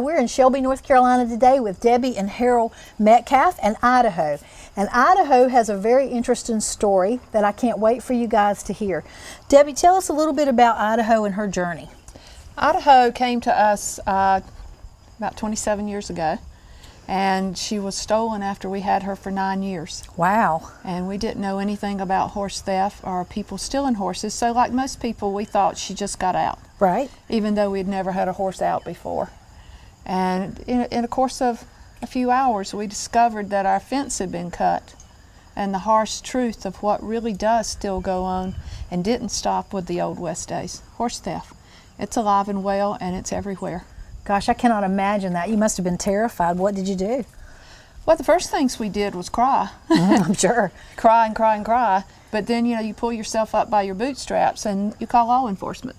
We're in Shelby, North Carolina today with Debbie and Harold Metcalf and Idaho. And Idaho has a very interesting story that I can't wait for you guys to hear. Debbie, tell us a little bit about Idaho and her journey. Idaho came to us about 27 years ago, and she was stolen after we had her for 9 years. Wow. And we didn't know anything about horse theft or people stealing horses, so like most people, we thought she just got out. Right. Even though we'd never had a horse out before. And in the course of a few hours, we discovered that our fence had been cut, and the harsh truth of what really does still go on and didn't stop with the old West days. Horse theft. It's alive and well, and it's everywhere. Gosh, I cannot imagine that. You must have been terrified. What did you do? Well, the first things we did was cry. I'm sure. Cry and cry and cry. But then, you pull yourself up by your bootstraps and you call law enforcement.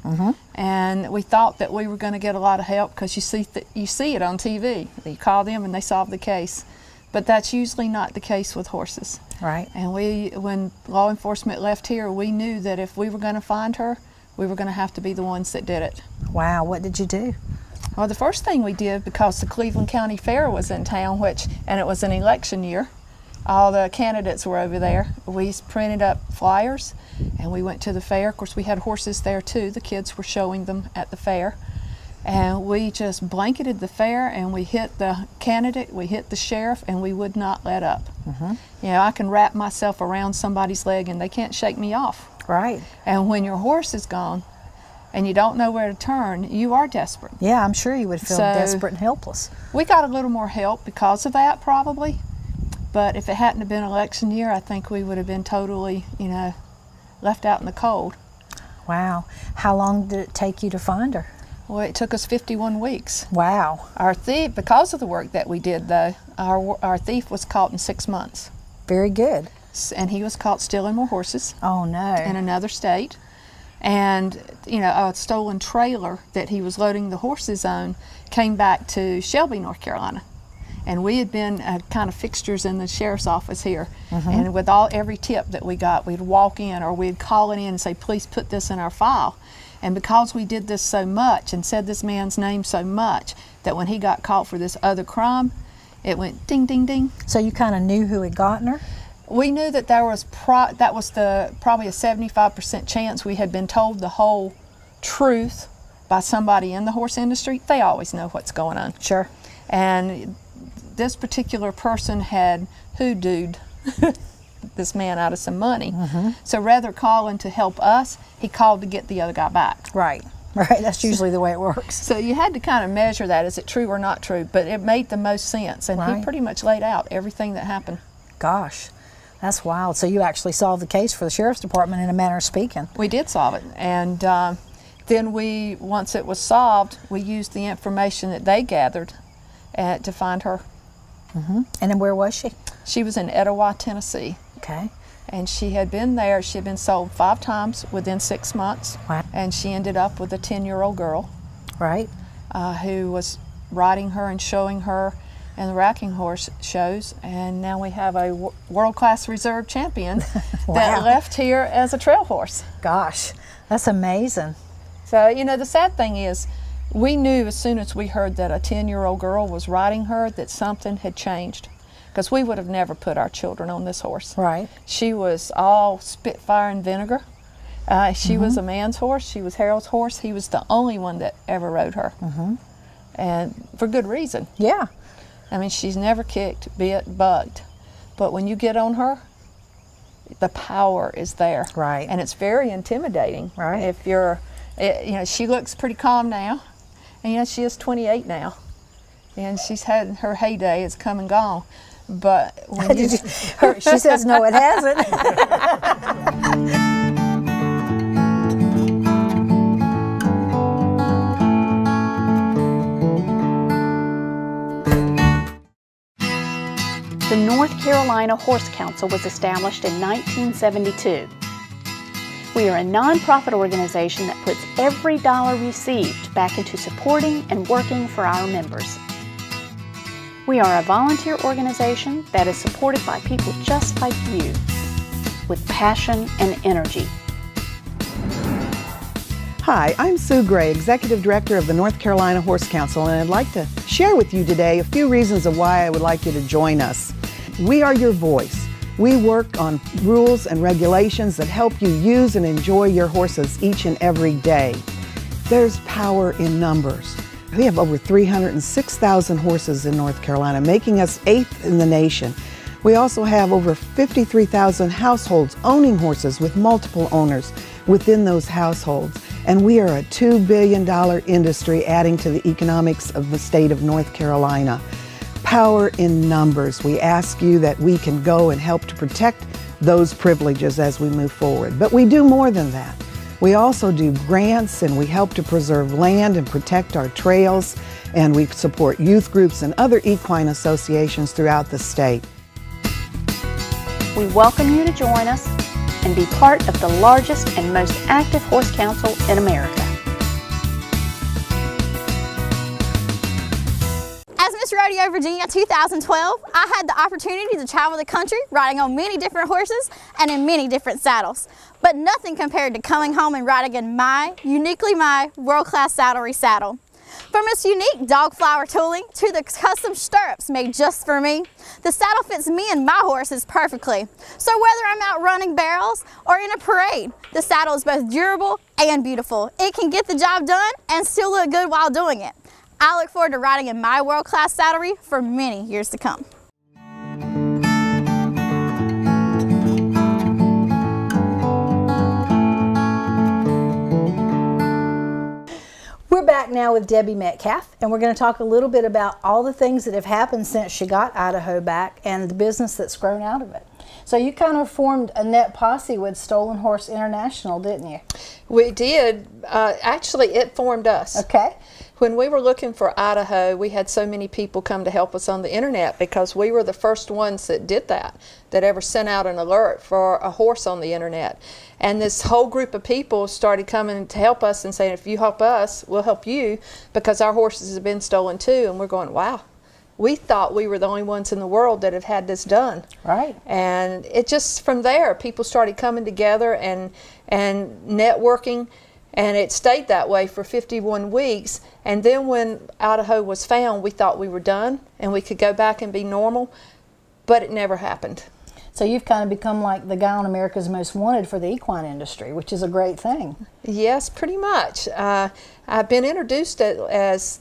And we thought that we were going to get a lot of help because you see it on TV. You call them and they solve the case. But that's usually not the case with horses. Right. And when law enforcement left here, we knew that if we were going to find her, we were going to have to be the ones that did it. Wow, what did you do? Well, the first thing we did, because the Cleveland County Fair was in town, and it was an election year, all the candidates were over there. We printed up flyers and we went to the fair. Of course, we had horses there too. The kids were showing them at the fair. And we just blanketed the fair, and we hit the candidate, we hit the sheriff, and we would not let up. I can wrap myself around somebody's leg and they can't shake me off. Right. And when your horse is gone and you don't know where to turn, you are desperate. Yeah, I'm sure you would feel desperate and helpless. We got a little more help because of that, probably. But if it hadn't have been election year, I think we would have been totally, left out in the cold. Wow. How long did it take you to find her? Well, it took us 51 weeks. Wow. Our thief, because of the work that we did, though, our thief was caught in 6 months. Very good. And he was caught stealing more horses. Oh, no. In another state. And, a stolen trailer that he was loading the horses on came back to Shelby, North Carolina. And we had been kind of fixtures in the sheriff's office here. And with every tip that we got, we'd walk in or we'd call it in and say, please put this in our file. And because we did this so much and said this man's name so much, that when he got caught for this other crime, it went ding, ding, ding. So you kind of knew who had gotten her? We knew that there was probably a 75% chance we had been told the whole truth by somebody in the horse industry. They always know what's going on. Sure. And this particular person had hoodooed this man out of some money. So rather calling to help us, he called to get the other guy back. Right. Right, that's usually the way it works. So you had to kind of measure that. Is it true or not true? But it made the most sense. And he pretty much laid out everything that happened. Gosh, that's wild. So you actually solved the case for the sheriff's department in a manner of speaking. We did solve it. And then once it was solved, we used the information that they gathered to find her. And then where was she? She was in Etowah, Tennessee. Okay. And she had been there. She had been sold 5 times within 6 months. Wow. And she ended up with a 10-year-old girl. Right. Who was riding her and showing her in the racking horse shows. And now we have a world-class reserve champion that left here as a trail horse. Gosh, that's amazing. So, the sad thing is, we knew as soon as we heard that a 10-year-old girl was riding her that something had changed, because we would have never put our children on this horse. Right. She was all spitfire and vinegar. She was a man's horse. She was Harold's horse. He was the only one that ever rode her. And for good reason. Yeah. I mean, she's never kicked, bit, bugged. But when you get on her, the power is there. Right. And it's very intimidating. Right. If you're, she looks pretty calm now. And she is 28 now. And she's had her heyday, it's come and gone. But when she says no, it hasn't. The North Carolina Horse Council was established in 1972. We are a nonprofit organization that puts every dollar received back into supporting and working for our members. We are a volunteer organization that is supported by people just like you, with passion and energy. Hi, I'm Sue Gray, Executive Director of the North Carolina Horse Council, and I'd like to share with you today a few reasons of why I would like you to join us. We are your voice. We work on rules and regulations that help you use and enjoy your horses each and every day. There's power in numbers. We have over 306,000 horses in North Carolina, making us 8th in the nation. We also have over 53,000 households owning horses with multiple owners within those households. And we are a $2 billion industry adding to the economics of the state of North Carolina. Power in numbers. We ask you that we can go and help to protect those privileges as we move forward. But we do more than that. We also do grants, and we help to preserve land and protect our trails, and we support youth groups and other equine associations throughout the state. We welcome you to join us and be part of the largest and most active horse council in America. As Miss Rodeo Virginia 2012, I had the opportunity to travel the country riding on many different horses and in many different saddles. But nothing compared to coming home and riding in uniquely my world-class saddlery saddle. From its unique dog flower tooling to the custom stirrups made just for me, the saddle fits me and my horses perfectly. So whether I'm out running barrels or in a parade, the saddle is both durable and beautiful. It can get the job done and still look good while doing it. I look forward to riding in my world-class saddlery for many years to come. We're back now with Debbie Metcalf, and we're going to talk a little bit about all the things that have happened since she got Idaho back and the business that's grown out of it. So you kind of formed a net posse with Stolen Horse International, didn't you? We did. Actually, it formed us. Okay. When we were looking for Idaho, we had so many people come to help us on the internet because we were the first ones that did that ever sent out an alert for a horse on the internet. And this whole group of people started coming to help us and saying, if you help us, we'll help you, because our horses have been stolen too. And we're going, wow. We thought we were the only ones in the world that have had this done. Right. And it just, from there, people started coming together and networking, and it stayed that way for 51 weeks. And then when Idaho was found, we thought we were done and we could go back and be normal, but it never happened. So you've kind of become like the guy on America's Most Wanted for the equine industry, which is a great thing. Yes, pretty much. I've been introduced as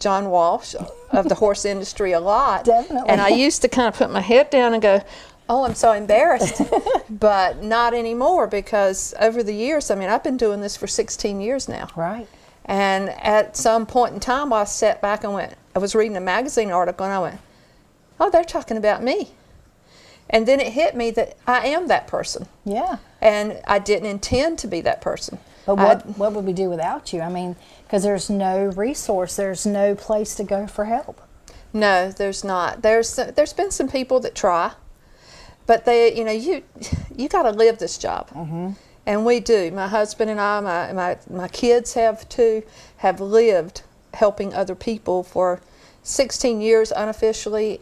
John Walsh of the horse industry a lot. Definitely. And I used to kind of put my head down and go, oh, I'm so embarrassed. But not anymore, because over the years, I mean, I've been doing this for 16 years now. Right. And at some point in time, I sat back and went, I was reading a magazine article and I went, oh, they're talking about me. And then it hit me that I am that person. Yeah. And I didn't intend to be that person. But what would we do without you? I mean, because there's no resource, there's no place to go for help. No, there's not. There's been some people that try, but they, you got to live this job, and we do. My husband and I, my kids have lived helping other people for 16 years unofficially,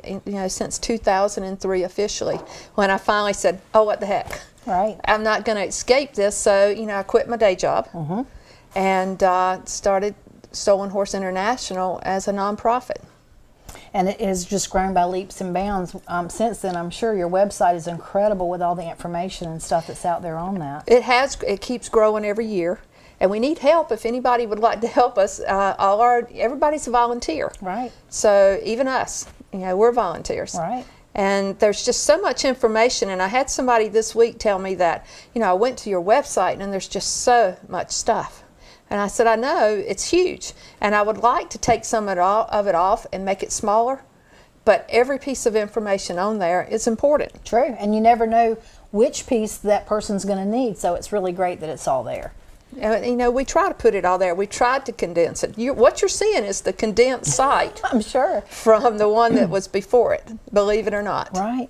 since 2003 officially, when I finally said, oh, what the heck. Right. I'm not going to escape this, so, I quit my day job and started Stolen Horse International as a nonprofit. And it has just grown by leaps and bounds since then. I'm sure your website is incredible with all the information and stuff that's out there on that. It keeps growing every year. And we need help. If anybody would like to help us, everybody's a volunteer. Right. So even us, we're volunteers. Right. And there's just so much information. And I had somebody this week tell me that, I went to your website and there's just so much stuff. And I said, I know, it's huge. And I would like to take some of it off and make it smaller. But every piece of information on there is important. True. And you never know which piece that person's going to need. So it's really great that it's all there. And, we try to put it all there. We tried to condense it. What you're seeing is the condensed site. I'm sure. From the one that was before it, believe it or not. Right.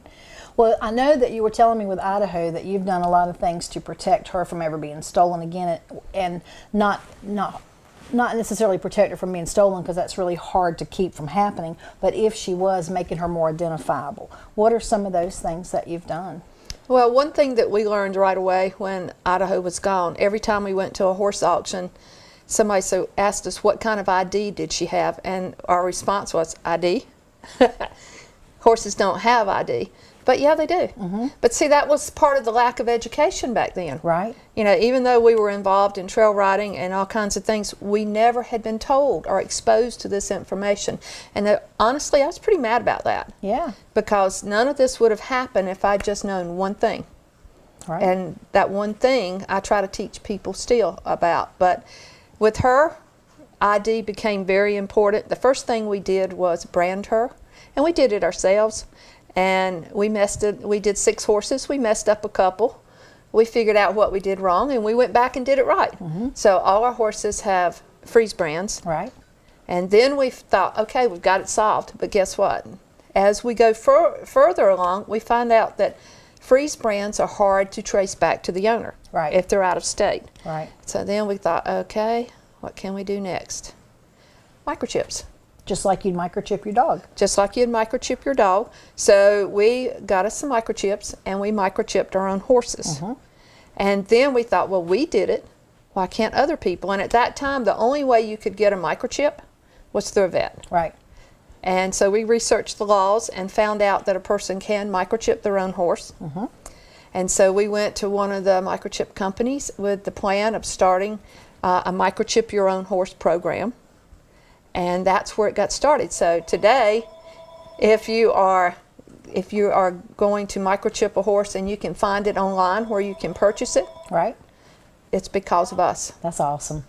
Well, I know that you were telling me with Idaho that you've done a lot of things to protect her from ever being stolen again, and not necessarily protect her from being stolen, because that's really hard to keep from happening, but if she was, making her more identifiable. What are some of those things that you've done? Well, one thing that we learned right away when Idaho was gone, every time we went to a horse auction, somebody asked us what kind of ID did she have, and our response was, ID? Horses don't have ID. But yeah, they do. But see, that was part of the lack of education back then. Right. You know, even though we were involved in trail riding and all kinds of things, we never had been told or exposed to this information. And honestly, I was pretty mad about that. Yeah. Because none of this would have happened if I'd just known one thing. Right. And that one thing I try to teach people still about. But with her, ID became very important. The first thing we did was brand her, and we did it ourselves. And we did 6 horses. We messed up a couple. We figured out what we did wrong, and we went back and did it right. So all our horses have freeze brands. Right. And then we thought, okay, we've got it solved. But guess what? As we go further along, we find out that freeze brands are hard to trace back to the owner. Right. If they're out of state. Right. So then we thought, okay, what can we do next? Microchips. Just like you'd microchip your dog. Just like you'd microchip your dog. So we got us some microchips, and we microchipped our own horses. And then we thought, well, we did it. Why can't other people? And at that time, the only way you could get a microchip was through a vet. Right. And so we researched the laws and found out that a person can microchip their own horse. And so we went to one of the microchip companies with the plan of starting a microchip your own horse program. And that's where it got started. So today, if you are going to microchip a horse and you can find it online where you can purchase it, Right. it's because of us. That's awesome.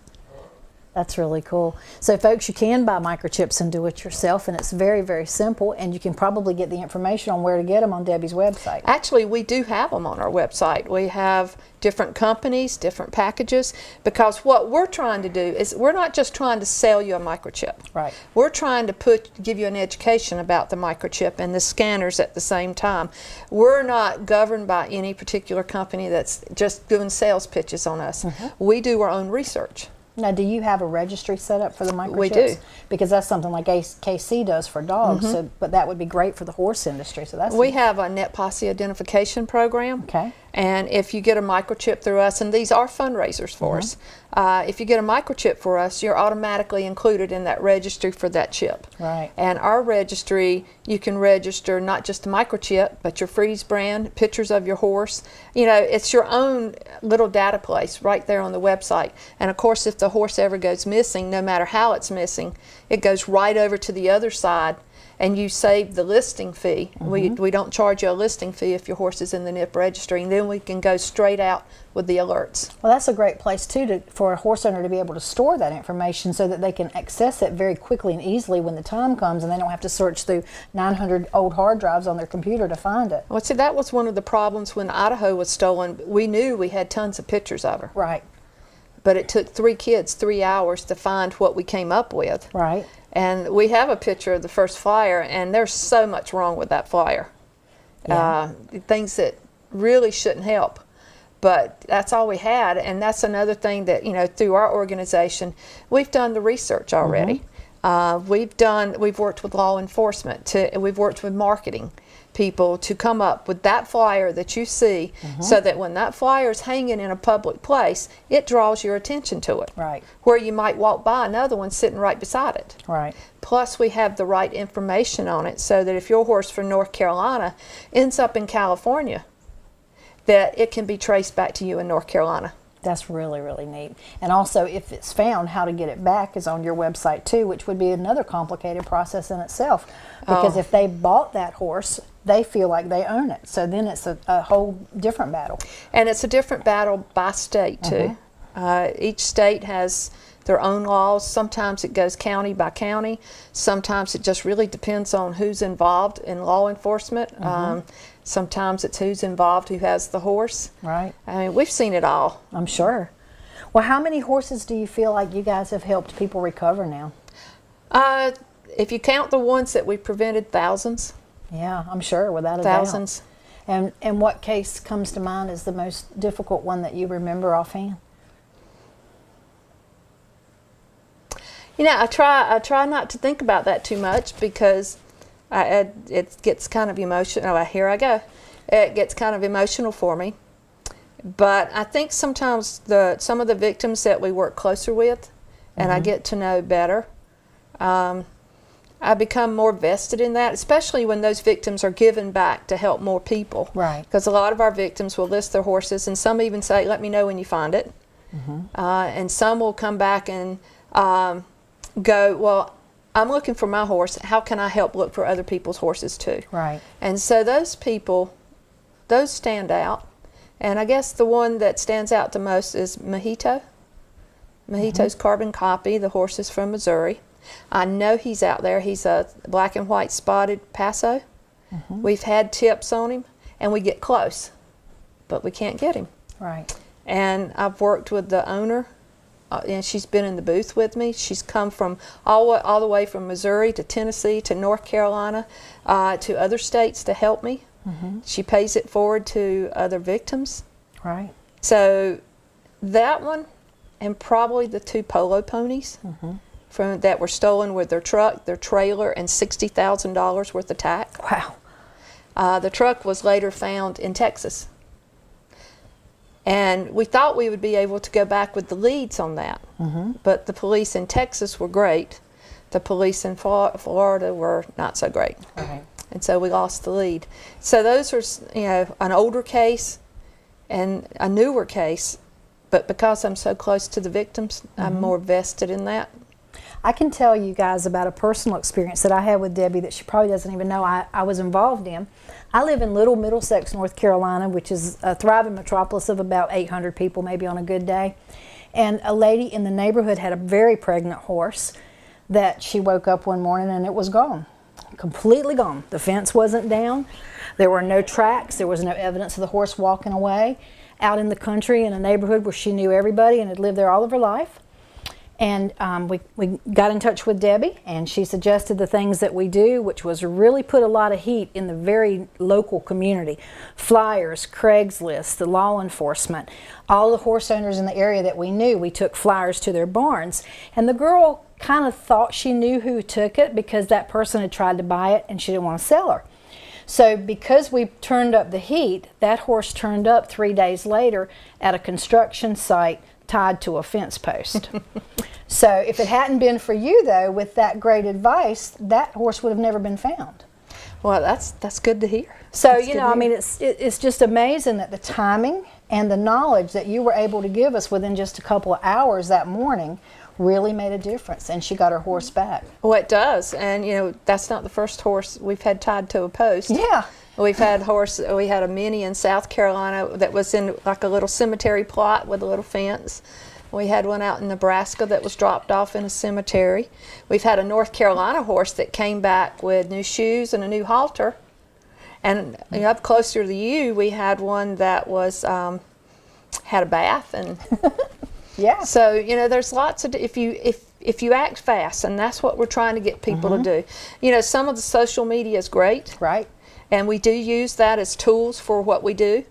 That's really cool. So folks, you can buy microchips and do it yourself, and it's very, very simple, and you can probably get the information on where to get them on Debbie's website. Actually, we do have them on our website. We have different companies, different packages, because what we're trying to do is we're not just trying to sell you a microchip. Right. We're trying to give you an education about the microchip and the scanners at the same time. We're not governed by any particular company that's just doing sales pitches on us. We do our own research. Now, do you have a registry set up for the microchips? We do. Because that's something like KC does for dogs, so, but that would be great for the horse industry. So that's We have a net posse identification program. Okay. And if you get a microchip through us, and these are fundraisers for us, if you get a microchip for us, you're automatically included in that registry for that chip. Right. And our registry, you can register not just a microchip, but your freeze brand, pictures of your horse. You know, it's your own little data place right there on the website. And of course, if the horse ever goes missing, no matter how it's missing, it goes right over to the other side, and you save the listing fee. We don't charge you a listing fee if your horse is in the NIP registry, and then we can go straight out with the alerts. Well, that's a great place too for a horse owner to be able to store that information so that they can access it very quickly and easily when the time comes, and they don't have to search through 900 old hard drives on their computer to find it. Well, see, that was one of the problems when Idaho was stolen. We knew we had tons of pictures of her. Right. But it took 3 kids 3 hours to find what we came up with. Right. And we have a picture of the first flyer, and there's so much wrong with that flyer. Yeah. Things that really shouldn't help. But that's all we had, and that's another thing that, you know, through our organization, we've done the research already. We've worked with law enforcement, we've worked with marketing people to come up with that flyer that you see, so that when that flyer is hanging in a public place, it draws your attention to it. Right. Where you might walk by another one sitting right beside it. Right. Plus, we have the right information on it, so that if your horse from North Carolina ends up in California, that it can be traced back to you in North Carolina. That's really, really neat. And also, if it's found, how to get it back is on your website too, which would be another complicated process in itself. Because if they bought that horse, they feel like they own it. So then it's a whole different battle. And it's a different battle by state too. Each state has their own laws. Sometimes it goes county by county. Sometimes it just really depends on who's involved in law enforcement. Sometimes it's who's involved, who has the horse. Right. I mean, we've seen it all. I'm sure. Well, how many horses do you feel like you guys have helped people recover now? If you count the ones that we prevented, thousands. Yeah, I'm sure, without a Thousands. doubt. And what case comes to mind as the most difficult one that you remember offhand? You know, I try not to think about that too much, because it gets kind of emotional. Oh, here I go. it gets kind of emotional for me. But I think sometimes some of the victims that we work closer with, and I get to know better, I become more vested in that, especially when those victims are given back to help more people. Right. Because a lot of our victims will list their horses, and some even say, let me know when you find it. And some will come back and go, well, I'm looking for my horse. How can I help look for other people's horses too? Right. And so those people, those stand out. And I guess the one that stands out the most is Mojito. Mojito's carbon copy. The horse is from Missouri. I know he's out there. He's a black and white spotted Paso. We've had tips on him, and we get close, but we can't get him. Right. And I've worked with the owner, and she's been in the booth with me. She's come from all the way from Missouri to Tennessee to North Carolina to other states to help me. She pays it forward to other victims. Right. So that one, and probably the 2 polo ponies that were stolen with their truck, their trailer, and $60,000 worth of tack. Wow. The truck was later found in Texas. And we thought we would be able to go back with the leads on that. But the police in Texas were great. The police in Florida were not so great. Right. And so we lost the lead. So those are, you know, an older case and a newer case. But because I'm so close to the victims, I'm more vested in that. I can tell you guys about a personal experience that I had with Debbie that she probably doesn't even know I was involved in. I live in Little Middlesex, North Carolina, which is a thriving metropolis of about 800 people, maybe on a good day. And a lady in the neighborhood had a very pregnant horse that she woke up one morning and it was gone, completely gone. The fence wasn't down. There were no tracks. There was no evidence of the horse walking away out in the country in a neighborhood where she knew everybody and had lived there all of her life. And we got in touch with Debbie, and she suggested the things that we do, which was really put a lot of heat in the very local community. Flyers, Craigslist, the law enforcement, all the horse owners in the area that we knew, we took flyers to their barns. And the girl kind of thought she knew who took it because that person had tried to buy it and she didn't want to sell her. So because we turned up the heat, that horse turned up 3 days later at a construction site tied to a fence post. So if it hadn't been for you, though, with that great advice, that horse would have never been found. Well, that's good to hear. So, That's you good know, to I mean, hear. it's just amazing that the timing and the knowledge that you were able to give us within just a couple of hours that morning really made a difference, and she got her horse back. Well, it does, and you know that's not the first horse we've had tied to a post. Yeah. We had a mini in South Carolina that was in like a little cemetery plot with a little fence. We had one out in Nebraska that was dropped off in a cemetery. We've had a North Carolina horse that came back with new shoes and a new halter. And up closer to you, we had one that was had a bath and. Yeah. So you know, there's lots of if you act fast, and that's what we're trying to get people to do. You know, some of the social media is great, Right. and we do use that as tools for what we do.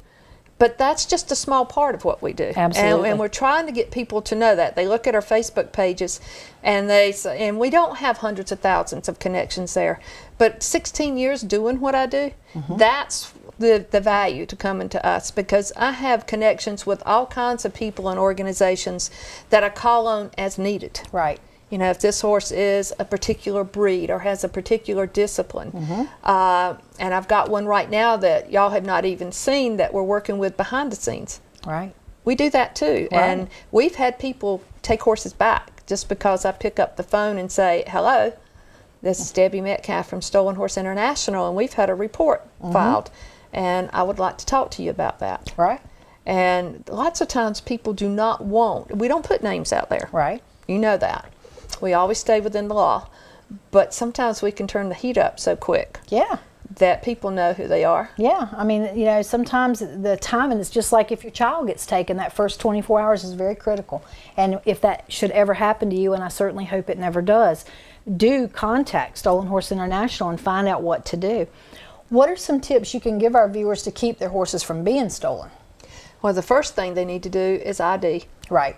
But that's just a small part of what we do. Absolutely. And we're trying to get people to know that. They look at our Facebook pages, and they say, and we don't have hundreds of thousands of connections there. But 16 years doing what I do, that's the value to coming to us, because I have connections with all kinds of people and organizations that I call on as needed. Right. You know, if this horse is a particular breed or has a particular discipline. And I've got one right now that y'all have not even seen that we're working with behind the scenes. Right. We do that too. Right. And we've had people take horses back just because I pick up the phone and say, hello, this is Debbie Metcalf from Stolen Horse International, and we've had a report filed, and I would like to talk to you about that. Right. And lots of times people do not want, we don't put names out there. Right. You know that. We always stay within the law, but sometimes we can turn the heat up so quick Yeah. that people know who they are. Yeah, I mean, you know, sometimes the timing is just like if your child gets taken, that first 24 hours is very critical. And if that should ever happen to you, and I certainly hope it never does, do contact Stolen Horse International and find out what to do. What are some tips you can give our viewers to keep their horses from being stolen? Well, the first thing they need to do is ID. Right.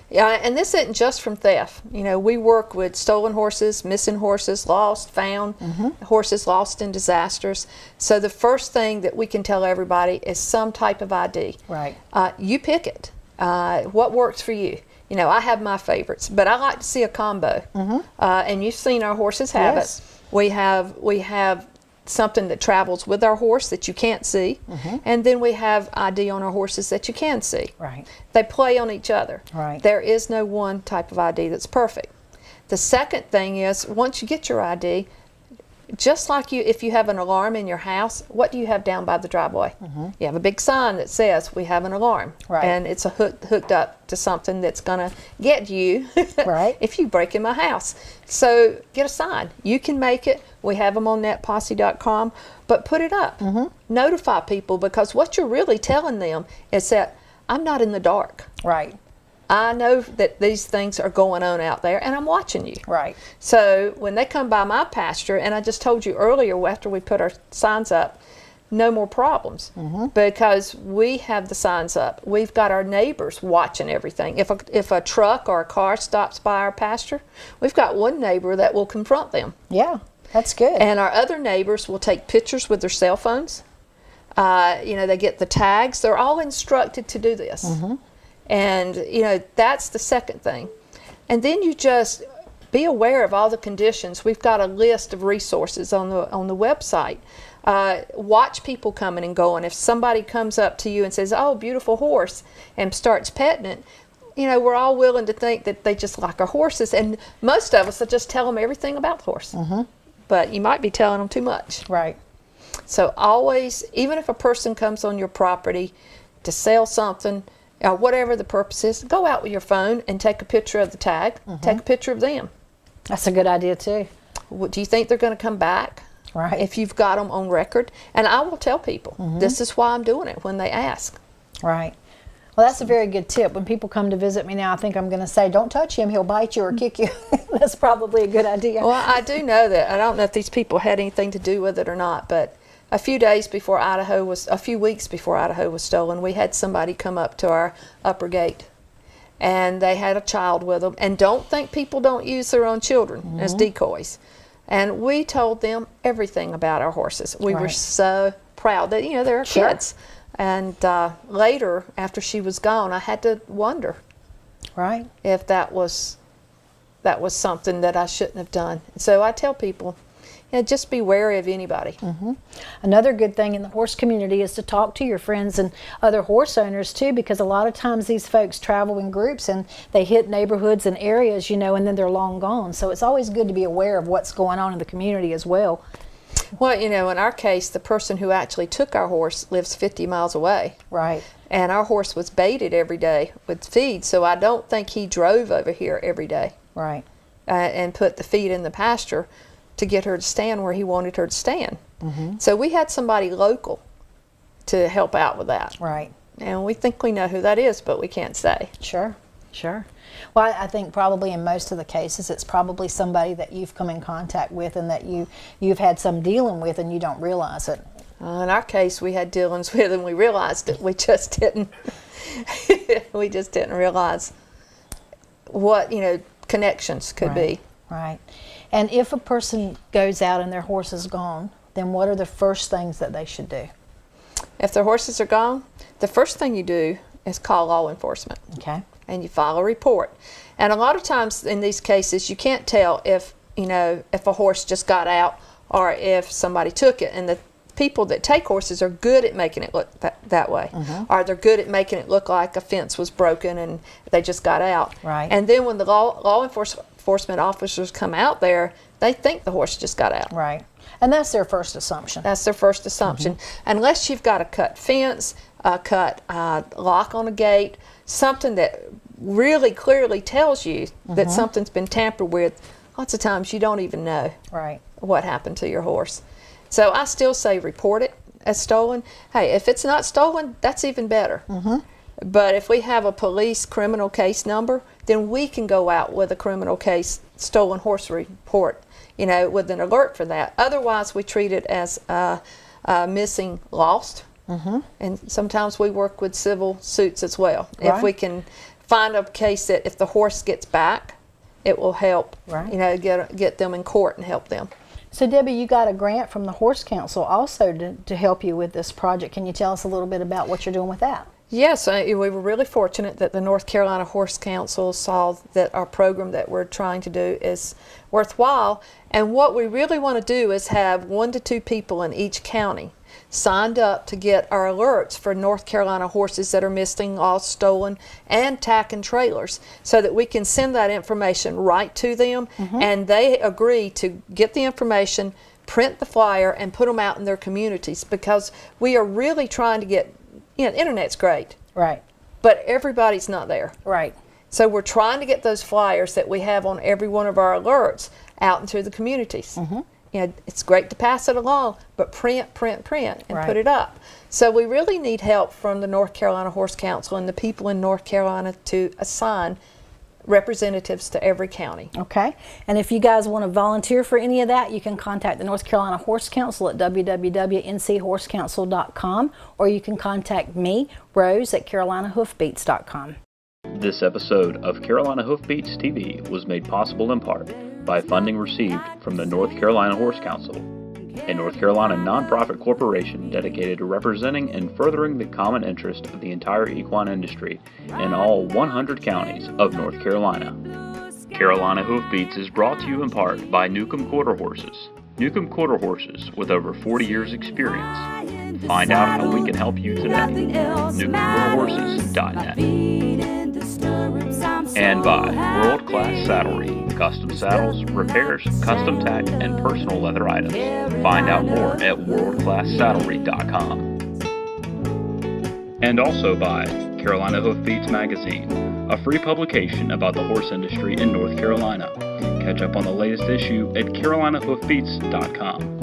Yeah, and this isn't just from theft. You know, we work with stolen horses, missing horses, lost, found, horses lost in disasters. So the first thing that we can tell everybody is some type of ID. Right. You pick it. What works for you? You know, I have my favorites, but I like to see a combo. And you've seen our horses have Yes. it. We have something that travels with our horse that you can't see, and then we have ID on our horses that you can see. Right. They play on each other. Right. There is no one type of ID that's perfect. The second thing is, once you get your ID, just like if you have an alarm in your house, what do you have down by the driveway? You have a big sign that says we have an alarm, Right. and it's hooked up to something that's going to get you Right. if you break in my house. So get a sign. You can make it. We have them on netposse.com, but put it up. Notify people, because what you're really telling them is that I'm not in the dark. Right. I know that these things are going on out there, and I'm watching you. Right. So when they come by my pasture, and I just told you earlier after we put our signs up, no more problems, because we have the signs up. We've got our neighbors watching everything. If a truck or a car stops by our pasture, we've got one neighbor that will confront them. Yeah, that's good. And our other neighbors will take pictures with their cell phones. You know, they get the tags. They're all instructed to do this. And, you know, that's the second thing. And then you just be aware of all the conditions. We've got a list of resources on the website. Watch people coming and going. If somebody comes up to you and says, "Oh, beautiful horse," and starts petting it, you know, we're all willing to think that they just like our horses. And most of us will just tell them everything about the horse. But you might be telling them too much. Right. So always, even if a person comes on your property to sell something, whatever the purpose is, go out with your phone and take a picture of the tag. Take a picture of them. That's a good idea too. Do you think they're going to come back? Right. If you've got them on record. And I will tell people, this is why I'm doing it when they ask. Right. Well, that's a very good tip. When people come to visit me now, I think I'm going to say, don't touch him. He'll bite you or kick you. That's probably a good idea. Well, I do know that. I don't know if these people had anything to do with it or not, but a few weeks before Idaho was stolen, we had somebody come up to our upper gate, and they had a child with them. And don't think people don't use their own children as decoys. And we told them everything about our horses. We were Right. so proud that, you know, they're Sure. kids. And later, after she was gone, I had to wonder Right. if that was something that I shouldn't have done. So I tell people, you know, just be wary of anybody. Another good thing in the horse community is to talk to your friends and other horse owners too, because a lot of times these folks travel in groups and they hit neighborhoods and areas, you know, and then they're long gone. So it's always good to be aware of what's going on in the community as well. Well, you know, in our case, the person who actually took our horse lives 50 miles away. Right. And our horse was baited every day with feed, so I don't think he drove over here every day Right. And put the feed in the pasture to get her to stand where he wanted her to stand. So we had somebody local to help out with that. Right. And we think we know who that is, but we can't say. Sure. Sure. Well, I think probably in most of the cases, it's probably somebody that you've come in contact with and that you've had some dealing with and you don't realize it. In our case, we had dealings with and we realized it. We just didn't. We just didn't realize what, you know, connections could be. Right. And if a person goes out and their horse is gone, then what are the first things that they should do? If their horses are gone, the first thing you do is call law enforcement. Okay. And you file a report. And a lot of times in these cases, you can't tell if, you know, if a horse just got out or if somebody took it. And the people that take horses are good at making it look that way. Or they're good at making it look like a fence was broken and they just got out. Right. And then when the law enforcement officers come out there, they think the horse just got out. Right. And that's their first assumption. That's their first assumption. Unless you've got a cut fence, a cut lock on a gate, something that really clearly tells you that something's been tampered with, lots of times you don't even know Right. what happened to your horse. So I still say report it as stolen. Hey, if it's not stolen, that's even better. But if we have a police criminal case number, then we can go out with a criminal case stolen horse report, you know, with an alert for that. Otherwise, we treat it as missing, lost. And sometimes we work with civil suits as well. If Right. we can find a case that if the horse gets back, it will help, Right. you know, get them in court and help them. So Debbie, you got a grant from the Horse Council also to help you with this project. Can you tell us a little bit about what you're doing with that? Yes, we were really fortunate that the North Carolina Horse Council saw that our program that we're trying to do is worthwhile. And what we really want to do is have 1 to 2 people in each county signed up to get our alerts for North Carolina horses that are missing, lost, stolen, and tacking trailers, so that we can send that information right to them, and they agree to get the information, print the flyer, and put them out in their communities, because we are really trying to get, you know, the internet's great, Right. but everybody's not there. Right. So we're trying to get those flyers that we have on every one of our alerts out into the communities. You know, it's great to pass it along, but print, and Right. put it up. So we really need help from the North Carolina Horse Council and the people in North Carolina to assign representatives to every county. Okay. And if you guys want to volunteer for any of that, you can contact the North Carolina Horse Council at www.nchorseCouncil.com, or you can contact me, Rose, at carolinahoofbeats.com. This episode of Carolina Hoofbeats TV was made possible in part by funding received from the North Carolina Horse Council, a North Carolina nonprofit corporation dedicated to representing and furthering the common interest of the entire equine industry in all 100 counties of North Carolina. Carolina Hoofbeats is brought to you in part by Newcomb Quarter Horses. Newcomb Quarter Horses with over 40 years experience. Find out how we can help you today. NewcombQuarterHorses.net. And by World Class Saddlery, custom saddles, repairs, custom tack, and personal leather items. Find out more at worldclasssaddlery.com. And also by Carolina Hoofbeats Magazine, a free publication about the horse industry in North Carolina. Catch up on the latest issue at carolinahoofbeats.com.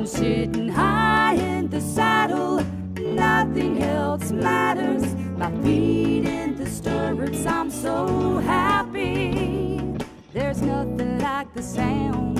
Sitting high in the saddle, nothing else matters. My feet in the stirrups, I'm so happy. There's nothing like the sound